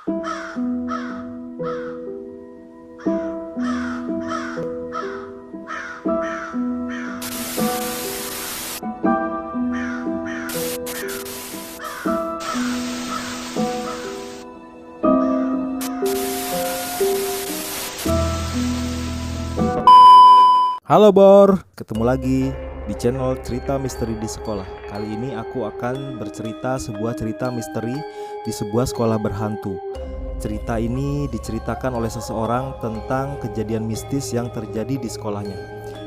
Halo Bor, ketemu lagi di channel Cerita Misteri di Sekolah. Kali ini aku akan bercerita sebuah cerita misteri di sebuah sekolah berhantu. Cerita ini diceritakan oleh seseorang tentang kejadian mistis yang terjadi di sekolahnya,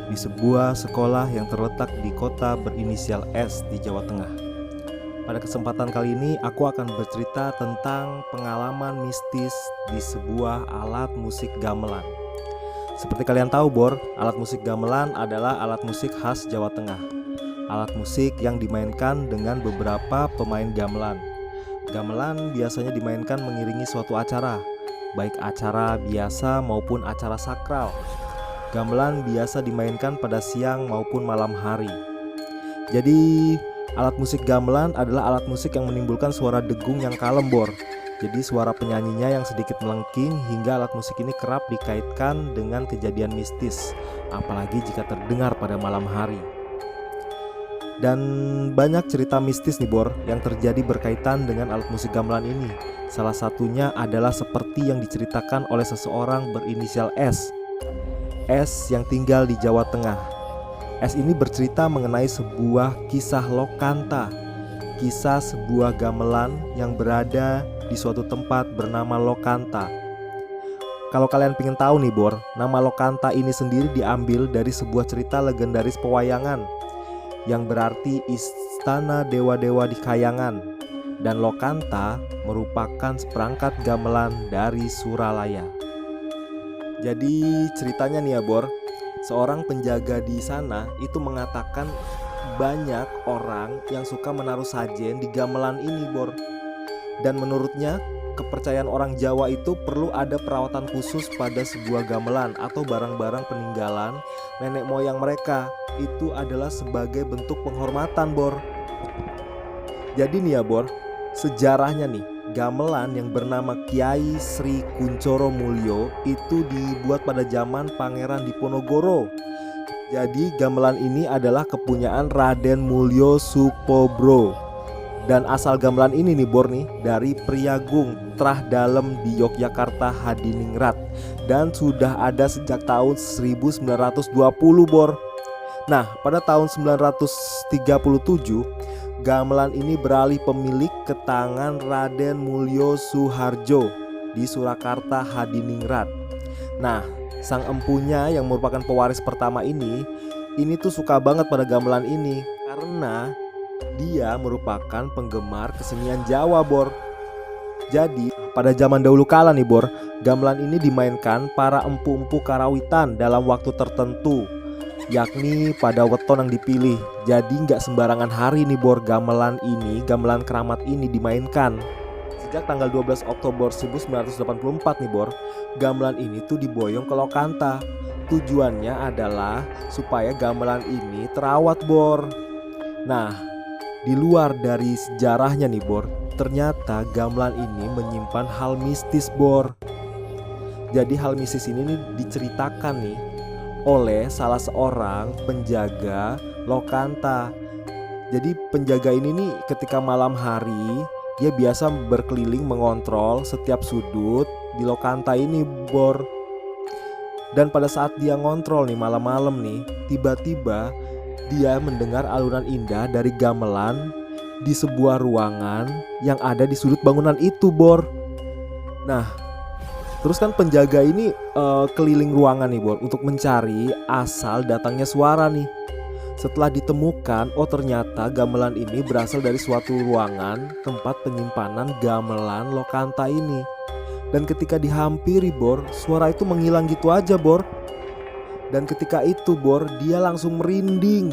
di sebuah sekolah yang terletak di kota berinisial S di Jawa Tengah. Pada kesempatan kali ini aku akan bercerita tentang pengalaman mistis di sebuah alat musik gamelan. Seperti kalian tahu Bor, alat musik gamelan adalah alat musik khas Jawa Tengah. Alat musik yang dimainkan dengan beberapa pemain gamelan. Gamelan biasanya dimainkan mengiringi suatu acara, baik acara biasa maupun acara sakral. Gamelan biasa dimainkan pada siang maupun malam hari. Jadi alat musik gamelan adalah alat musik yang menimbulkan suara degung yang kalem Bor. Jadi suara penyanyinya yang sedikit melengking hingga alat musik ini kerap dikaitkan dengan kejadian mistis, apalagi jika terdengar pada malam hari. Dan banyak cerita mistis nih Bor yang terjadi berkaitan dengan alat musik gamelan ini. Salah satunya adalah seperti yang diceritakan oleh seseorang berinisial S. S yang tinggal di Jawa Tengah. S ini bercerita mengenai sebuah kisah lokanta. Kisah sebuah gamelan yang berada di suatu tempat bernama Lokanta. Kalau kalian pengen tahu nih Bor, nama Lokanta ini sendiri diambil dari sebuah cerita legendaris pewayangan yang berarti istana dewa-dewa di kayangan. Dan Lokanta merupakan seperangkat gamelan dari Suralaya. Jadi ceritanya nih ya Bor, seorang penjaga di sana itu mengatakan banyak orang yang suka menaruh sajen di gamelan ini Bor. Dan menurutnya kepercayaan orang Jawa itu perlu ada perawatan khusus pada sebuah gamelan atau barang-barang peninggalan nenek moyang mereka. Itu adalah sebagai bentuk penghormatan Bor. Jadi nih ya Bor, sejarahnya nih, gamelan yang bernama Kiai Sri Kuncoro Mulyo itu dibuat pada zaman Pangeran Diponegoro. Jadi gamelan ini adalah kepunyaan Raden Mulyo Supobro. Dan asal gamelan ini nih Bor nih dari Priagung Trah Dalem di Yogyakarta Hadiningrat. Dan sudah ada sejak tahun 1920 Bor. Nah pada tahun 937 gamelan ini beralih pemilik ke tangan Raden Mulyo Suharjo di Surakarta Hadiningrat. Nah sang empunya yang merupakan pewaris pertama ini tuh suka banget pada gamelan ini karena dia merupakan penggemar kesenian Jawa Bor. Jadi pada zaman dahulu kala nih Bor, gamelan ini dimainkan para empu-empu karawitan dalam waktu tertentu, yakni pada weton yang dipilih. Jadi nggak sembarangan hari nih Bor gamelan keramat ini dimainkan. Sejak tanggal 12 Oktober 1984 nih Bor, gamelan ini tuh diboyong ke Lokanta. Tujuannya adalah supaya gamelan ini terawat Bor. Nah, di luar dari sejarahnya nih Bor, ternyata gamelan ini menyimpan hal mistis Bor. Jadi hal mistis ini nih diceritakan nih oleh salah seorang penjaga Lokanta. Jadi penjaga ini nih ketika malam hari dia biasa berkeliling mengontrol setiap sudut di Lokanta ini Bor. Dan pada saat dia ngontrol nih malam-malam nih, tiba-tiba dia mendengar alunan indah dari gamelan di sebuah ruangan yang ada di sudut bangunan itu Bor. Nah terus kan penjaga ini keliling ruangan nih Bor untuk mencari asal datangnya suara nih. Setelah ditemukan, oh ternyata gamelan ini berasal dari suatu ruangan tempat penyimpanan gamelan Lokanta ini. Dan ketika dihampiri Bor, suara itu menghilang gitu aja Bor. Dan ketika itu Bor, dia langsung merinding.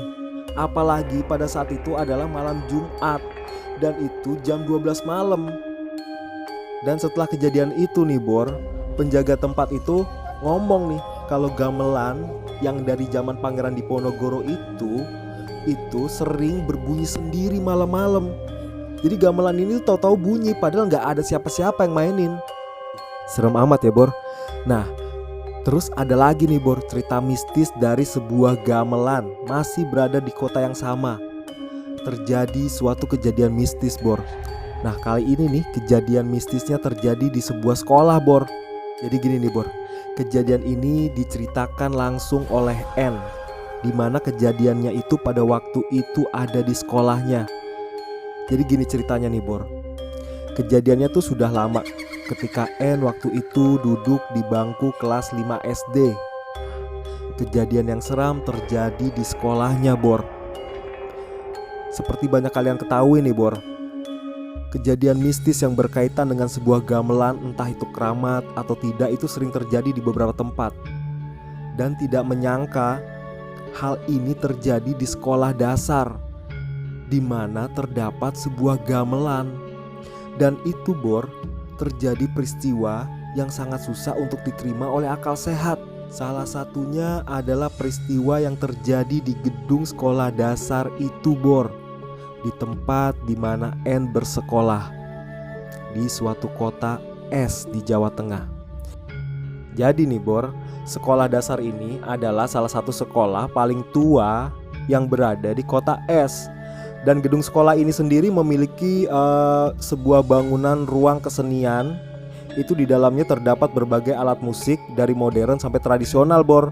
Apalagi pada saat itu adalah malam Jumat, dan itu jam 12 malam. Dan setelah kejadian itu nih Bor, penjaga tempat itu ngomong nih kalau gamelan yang dari zaman Pangeran Diponegoro itu sering berbunyi sendiri malam-malam. Jadi gamelan ini tahu-tahu bunyi padahal nggak ada siapa-siapa yang mainin. Serem amat ya Bor. Nah, terus ada lagi nih Bor, cerita mistis dari sebuah gamelan masih berada di kota yang sama. Terjadi suatu kejadian mistis Bor. Nah kali ini nih kejadian mistisnya terjadi di sebuah sekolah Bor. Jadi gini nih Bor, kejadian ini diceritakan langsung oleh N, dimana kejadiannya itu pada waktu itu ada di sekolahnya. Jadi gini ceritanya nih Bor, kejadiannya tuh sudah lama, ketika N waktu itu duduk di bangku kelas 5 SD. Kejadian yang seram terjadi di sekolahnya Bor. Seperti banyak kalian ketahui nih Bor, kejadian mistis yang berkaitan dengan sebuah gamelan, entah itu keramat atau tidak, itu sering terjadi di beberapa tempat. Dan tidak menyangka hal ini terjadi di sekolah dasar, di mana terdapat sebuah gamelan. Dan itu Bor, terjadi peristiwa yang sangat susah untuk diterima oleh akal sehat. Salah satunya adalah peristiwa yang terjadi di gedung sekolah dasar itu Bor, di tempat di mana N bersekolah, di suatu kota S di Jawa Tengah. Jadi nih Bor, sekolah dasar ini adalah salah satu sekolah paling tua yang berada di kota S. Dan gedung sekolah ini sendiri memiliki sebuah bangunan ruang kesenian. Itu di dalamnya terdapat berbagai alat musik dari modern sampai tradisional Bor.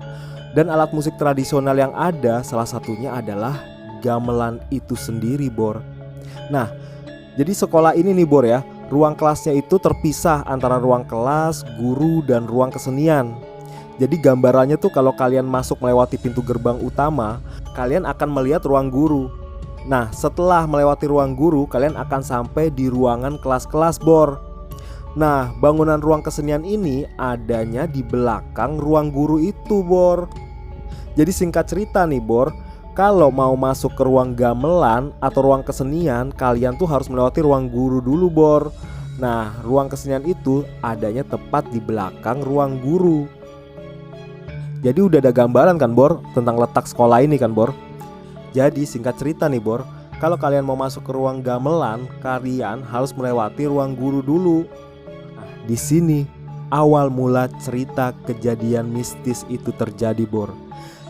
Dan alat musik tradisional yang ada salah satunya adalah gamelan itu sendiri Bor. Nah, jadi sekolah ini nih Bor ya, ruang kelasnya itu terpisah antara ruang kelas, guru, dan ruang kesenian. Jadi gambarannya tuh kalau kalian masuk melewati pintu gerbang utama, kalian akan melihat ruang guru. Nah, setelah melewati ruang guru, kalian akan sampai di ruangan kelas-kelas Bor. Nah, bangunan ruang kesenian ini adanya di belakang ruang guru itu Bor. Jadi singkat cerita nih Bor, kalau mau masuk ke ruang gamelan atau ruang kesenian, kalian tuh harus melewati ruang guru dulu Bor. Nah, ruang kesenian itu adanya tepat di belakang ruang guru. Jadi udah ada gambaran kan Bor tentang letak sekolah ini kan Bor. Jadi singkat cerita nih Bor, kalau kalian mau masuk ke ruang gamelan, kalian harus melewati ruang guru dulu. Nah, di sini awal mula cerita kejadian mistis itu terjadi Bor.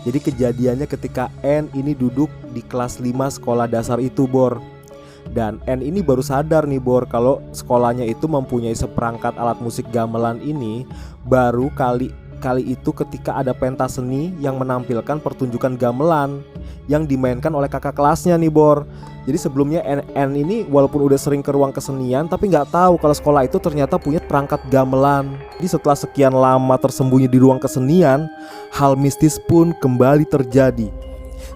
Jadi kejadiannya ketika N ini duduk di kelas 5 sekolah dasar itu Bor. Dan N ini baru sadar nih Bor, kalau sekolahnya itu mempunyai seperangkat alat musik gamelan ini baru kali itu ketika ada pentas seni yang menampilkan pertunjukan gamelan yang dimainkan oleh kakak kelasnya nih Bor. Jadi sebelumnya N ini walaupun udah sering ke ruang kesenian, tapi nggak tahu kalau sekolah itu ternyata punya perangkat gamelan. Jadi setelah sekian lama tersembunyi di ruang kesenian, hal mistis pun kembali terjadi.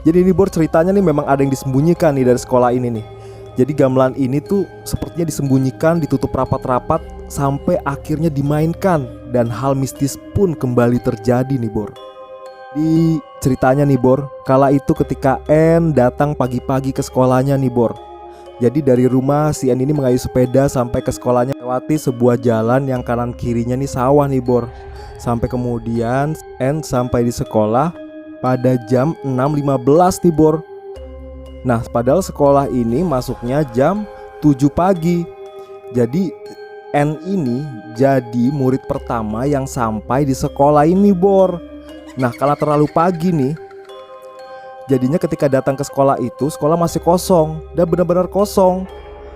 Jadi ini Bor, ceritanya nih memang ada yang disembunyikan nih dari sekolah ini nih. Jadi gamelan ini tuh sepertinya disembunyikan, ditutup rapat-rapat sampai akhirnya dimainkan. Dan hal mistis pun kembali terjadi nih Bor. Di ceritanya nih Bor, kala itu ketika N datang pagi-pagi ke sekolahnya nih Bor. Jadi dari rumah si N ini mengayuh sepeda sampai ke sekolahnya, lewati sebuah jalan yang kanan kirinya nih sawah nih Bor. Sampai kemudian N sampai di sekolah pada jam 6.15 nih Bor. Nah padahal sekolah ini masuknya jam 7 pagi. Jadi N ini jadi murid pertama yang sampai di sekolah ini Bor. Nah kalau terlalu pagi nih, jadinya ketika datang ke sekolah itu, sekolah masih kosong. Dan benar-benar kosong.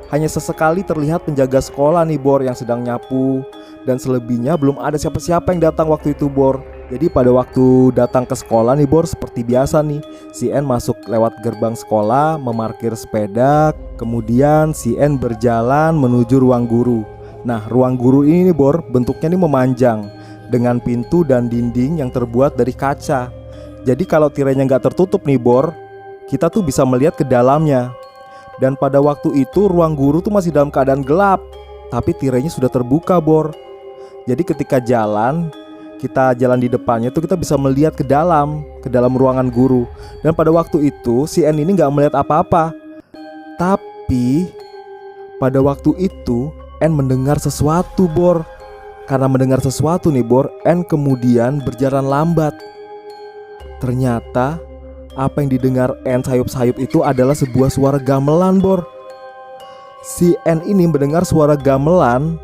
Hanya sesekali terlihat penjaga sekolah nih Bor yang sedang nyapu. Dan selebihnya belum ada siapa-siapa yang datang waktu itu Bor. Jadi pada waktu datang ke sekolah nih Bor, seperti biasa nih, si N masuk lewat gerbang sekolah, memarkir sepeda. Kemudian si N berjalan menuju ruang guru. Nah ruang guru ini nih Bor, bentuknya nih memanjang, dengan pintu dan dinding yang terbuat dari kaca. Jadi kalau tirainya nggak tertutup nih Bor, kita tuh bisa melihat ke dalamnya. Dan pada waktu itu ruang guru tuh masih dalam keadaan gelap, tapi tirainya sudah terbuka Bor. Jadi ketika kita jalan di depannya tuh kita bisa melihat ke dalam ruangan guru. Dan pada waktu itu si N ini nggak melihat apa-apa. Tapi pada waktu itu N mendengar sesuatu Bor. Karena mendengar sesuatu nih Bor, N kemudian berjalan lambat. Ternyata apa yang didengar N sayup-sayup itu adalah sebuah suara gamelan Bor. Si N ini mendengar suara gamelan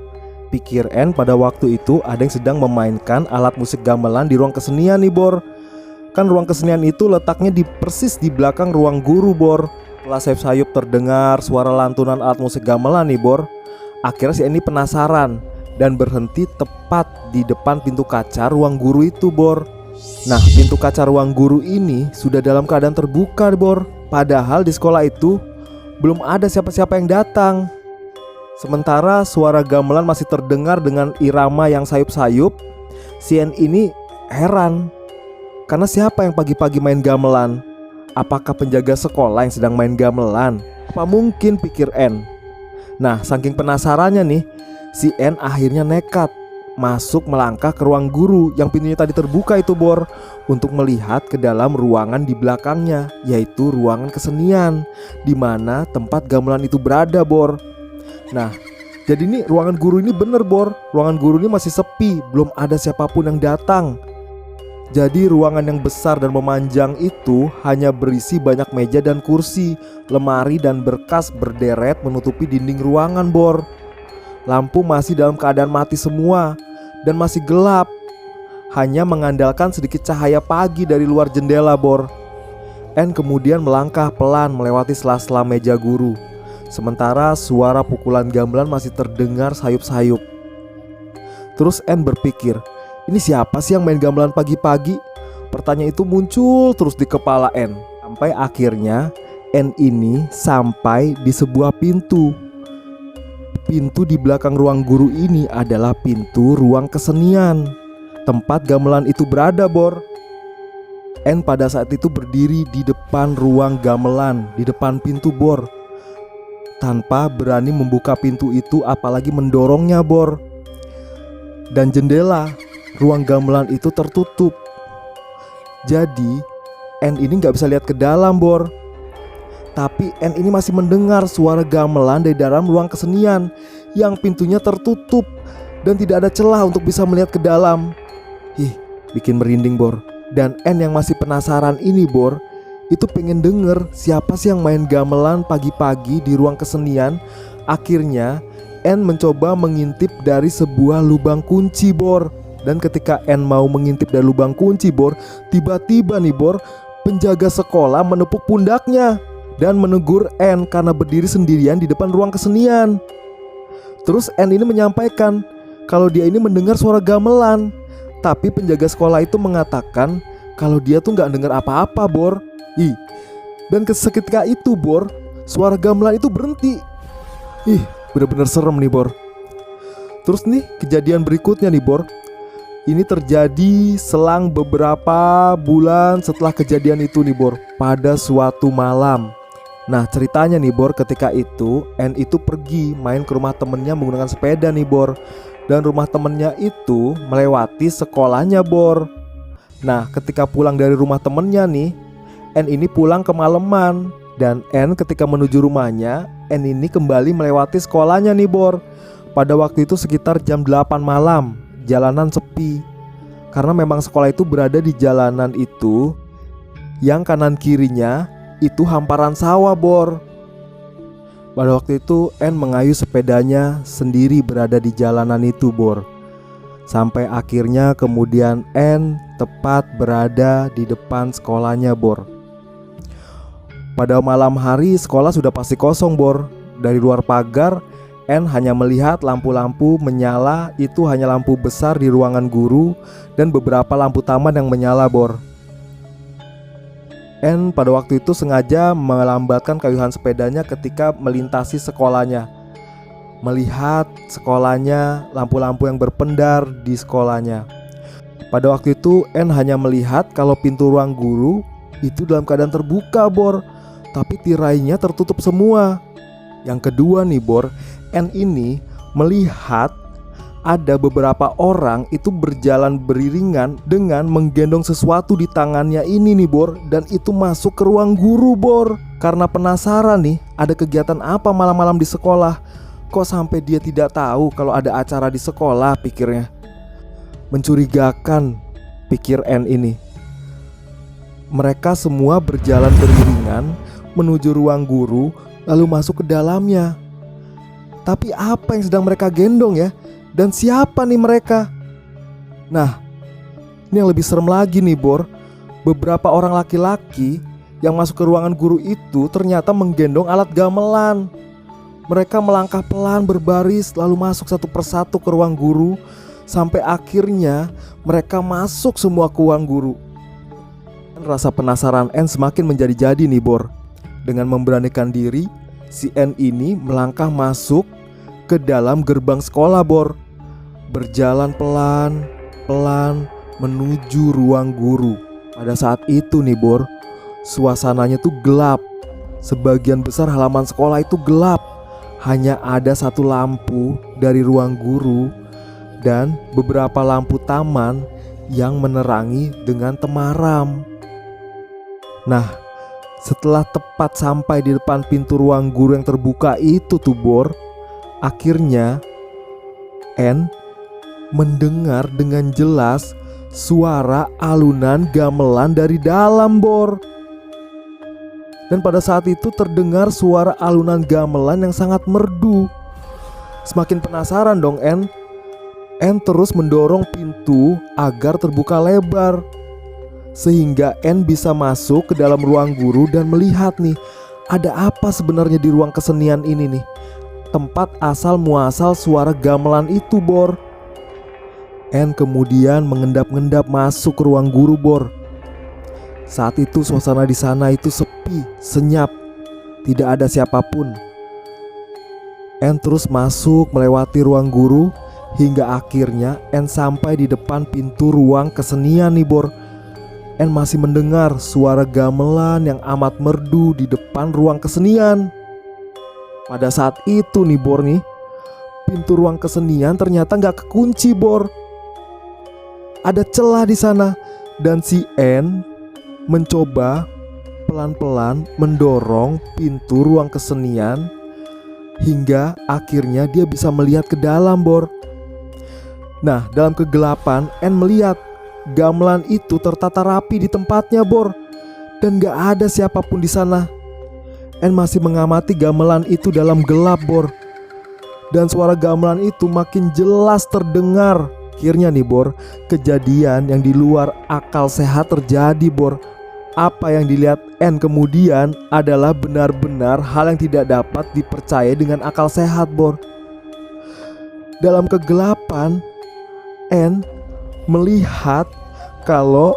pikir N, pada waktu itu ada yang sedang memainkan alat musik gamelan di ruang kesenian nih Bor. Kan ruang kesenian itu letaknya persis di belakang ruang guru Bor. Setelah sayup-sayup terdengar suara lantunan alat musik gamelan nih Bor, akhirnya si N ini penasaran dan berhenti tepat di depan pintu kaca ruang guru itu Bor. Nah, pintu kaca ruang guru ini sudah dalam keadaan terbuka Bor. Padahal di sekolah itu belum ada siapa-siapa yang datang. Sementara suara gamelan masih terdengar dengan irama yang sayup-sayup. Si N ini heran, karena siapa yang pagi-pagi main gamelan? Apakah penjaga sekolah yang sedang main gamelan? Apa mungkin, pikir N. Nah, saking penasarannya nih, si N akhirnya nekat masuk melangkah ke ruang guru yang pintunya tadi terbuka itu Bor, untuk melihat ke dalam ruangan di belakangnya, yaitu ruangan kesenian, di mana tempat gamelan itu berada Bor. Nah, jadi ini ruangan guru ini bener Bor, ruangan guru ini masih sepi, belum ada siapapun yang datang. Jadi ruangan yang besar dan memanjang itu hanya berisi banyak meja dan kursi, lemari dan berkas berderet menutupi dinding ruangan Bor. Lampu masih dalam keadaan mati semua dan masih gelap, hanya mengandalkan sedikit cahaya pagi dari luar jendela Bor. N kemudian melangkah pelan melewati sela-sela meja guru. Sementara suara pukulan gamelan masih terdengar sayup-sayup. Terus N berpikir, ini siapa sih yang main gamelan pagi-pagi? Pertanyaan itu muncul terus di kepala N. Sampai akhirnya N ini sampai di sebuah pintu. Pintu di belakang ruang guru ini adalah pintu ruang kesenian, tempat gamelan itu berada Bor. N pada saat itu berdiri di depan ruang gamelan, di depan pintu Bor, tanpa berani membuka pintu itu apalagi mendorongnya Bor. Dan jendela ruang gamelan itu tertutup. Jadi N ini gak bisa lihat ke dalam Bor. Tapi N ini masih mendengar suara gamelan dari dalam ruang kesenian yang pintunya tertutup dan tidak ada celah untuk bisa melihat ke dalam. Bikin merinding Bor. Dan N yang masih penasaran ini Bor, itu pengen denger siapa sih yang main gamelan pagi-pagi di ruang kesenian. Akhirnya N mencoba mengintip dari sebuah lubang kunci Bor. Dan ketika N mau mengintip dari lubang kunci Bor, tiba-tiba nih Bor, penjaga sekolah menepuk pundaknya dan menegur N karena berdiri sendirian di depan ruang kesenian. Terus N ini menyampaikan kalau dia ini mendengar suara gamelan, tapi penjaga sekolah itu mengatakan kalau dia tuh gak dengar apa-apa Bor. Dan seketika itu Bor, suara gamelan itu berhenti. Bener-bener serem nih Bor. Terus nih kejadian berikutnya nih Bor, ini terjadi selang beberapa bulan setelah kejadian itu nih Bor, pada suatu malam. Nah ceritanya nih Bor, ketika itu N itu pergi main ke rumah temennya menggunakan sepeda nih Bor. Dan rumah temennya itu melewati sekolahnya Bor. Nah ketika pulang dari rumah temennya nih, N ini pulang kemalaman. Dan N ketika menuju rumahnya, N ini kembali melewati sekolahnya nih Bor. Pada waktu itu sekitar jam 8 malam. Jalanan sepi, karena memang sekolah itu berada di jalanan itu yang kanan kirinya itu hamparan sawah Bor. Pada waktu itu N mengayuh sepedanya sendiri berada di jalanan itu Bor. Sampai akhirnya kemudian N tepat berada di depan sekolahnya Bor. Pada malam hari sekolah sudah pasti kosong Bor. Dari luar pagar N hanya melihat lampu-lampu menyala, itu hanya lampu besar di ruangan guru dan beberapa lampu taman yang menyala Bor. N pada waktu itu sengaja melambatkan kayuhan sepedanya ketika melintasi sekolahnya, melihat sekolahnya, lampu-lampu yang berpendar di sekolahnya. Pada waktu itu N hanya melihat kalau pintu ruang guru itu dalam keadaan terbuka Bor, tapi tirainya tertutup semua. Yang kedua nih Bor, N ini melihat ada beberapa orang itu berjalan beriringan dengan menggendong sesuatu di tangannya ini nih Bor. Dan itu masuk ke ruang guru Bor. Karena penasaran nih ada kegiatan apa malam-malam di sekolah. Kok sampai dia tidak tahu kalau ada acara di sekolah, pikirnya. Mencurigakan, pikir N ini. Mereka semua berjalan beriringan menuju ruang guru lalu masuk ke dalamnya. Tapi apa yang sedang mereka gendong ya? Dan siapa nih mereka? Nah, ini yang lebih serem lagi nih Bor. Beberapa orang laki-laki yang masuk ke ruangan guru itu ternyata menggendong alat gamelan. Mereka melangkah pelan berbaris lalu masuk satu persatu ke ruang guru, sampai akhirnya mereka masuk semua ke ruang guru. Rasa penasaran N semakin menjadi-jadi nih Bor. Dengan memberanikan diri, si N ini melangkah masuk ke dalam gerbang sekolah Bor. Berjalan pelan-pelan menuju ruang guru. Pada saat itu nih Bor, suasananya tuh gelap. Sebagian besar halaman sekolah itu gelap. Hanya ada satu lampu dari ruang guru dan beberapa lampu taman yang menerangi dengan temaram. Nah, setelah tepat sampai di depan pintu ruang guru yang terbuka itu tuh Bor, akhirnya N mendengar dengan jelas suara alunan gamelan dari dalam Bor. Dan pada saat itu terdengar suara alunan gamelan yang sangat merdu. Semakin penasaran dong N. N terus mendorong pintu agar terbuka lebar, sehingga N bisa masuk ke dalam ruang guru dan melihat nih, ada apa sebenarnya di ruang kesenian ini nih, tempat asal muasal suara gamelan itu Bor. N kemudian mengendap-endap masuk ke ruang guru Bor. Saat itu suasana di sana itu sepi, senyap, tidak ada siapapun. N terus masuk melewati ruang guru hingga akhirnya N sampai di depan pintu ruang kesenian nih Bor. N masih mendengar suara gamelan yang amat merdu di depan ruang kesenian. Pada saat itu nih Bor nih, pintu ruang kesenian ternyata gak kekunci Bor. Ada celah di sana dan si N mencoba pelan-pelan mendorong pintu ruang kesenian hingga akhirnya dia bisa melihat ke dalam Bor. Nah, dalam kegelapan N melihat gamelan itu tertata rapi di tempatnya Bor, dan gak ada siapapun di sana. N masih mengamati gamelan itu dalam gelap Bor, dan suara gamelan itu makin jelas terdengar. Akhirnya nih Bor, kejadian yang di luar akal sehat terjadi Bor. Apa yang dilihat N kemudian adalah benar-benar hal yang tidak dapat dipercaya dengan akal sehat Bor. Dalam kegelapan N melihat kalau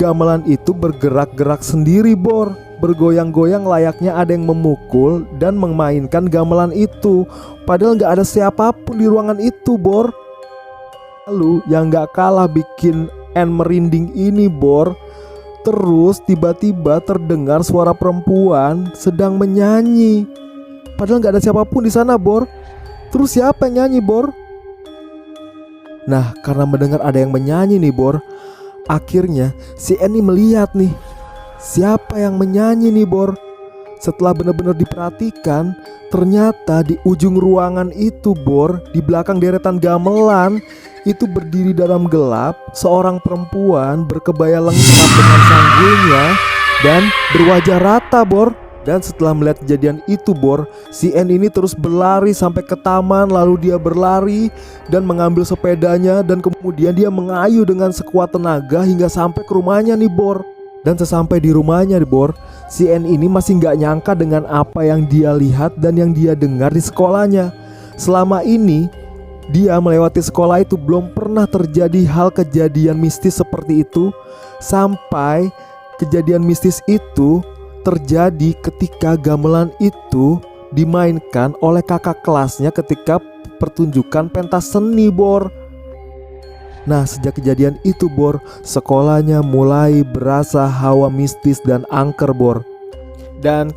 gamelan itu bergerak-gerak sendiri Bor, bergoyang-goyang layaknya ada yang memukul dan memainkan gamelan itu. Padahal gak ada siapapun di ruangan itu Bor. Lalu yang gak kalah bikin N merinding ini Bor, terus tiba-tiba terdengar suara perempuan sedang menyanyi. Padahal gak ada siapapun di sana Bor. Terus siapa yang nyanyi Bor? Nah, karena mendengar ada yang menyanyi nih Bor, akhirnya si N ini melihat nih, siapa yang menyanyi nih Bor. Setelah benar-benar diperhatikan, ternyata di ujung ruangan itu Bor, di belakang deretan gamelan itu berdiri dalam gelap seorang perempuan berkebaya lengkap dengan sanggulnya dan berwajah rata Bor. Dan setelah melihat kejadian itu Bor, si N ini terus berlari sampai ke taman. Lalu dia berlari dan mengambil sepedanya, dan kemudian dia mengayuh dengan sekuat tenaga hingga sampai ke rumahnya nih Bor. Dan sesampai di rumahnya nih Bor, si N ini masih gak nyangka dengan apa yang dia lihat dan yang dia dengar di sekolahnya. Selama ini dia melewati sekolah itu belum pernah terjadi hal kejadian mistis seperti itu, sampai kejadian mistis itu terjadi ketika gamelan itu dimainkan oleh kakak kelasnya ketika pertunjukan pentas seni Bor. Nah, sejak kejadian itu Bor, sekolahnya mulai berasa hawa mistis dan angker Bor. Dan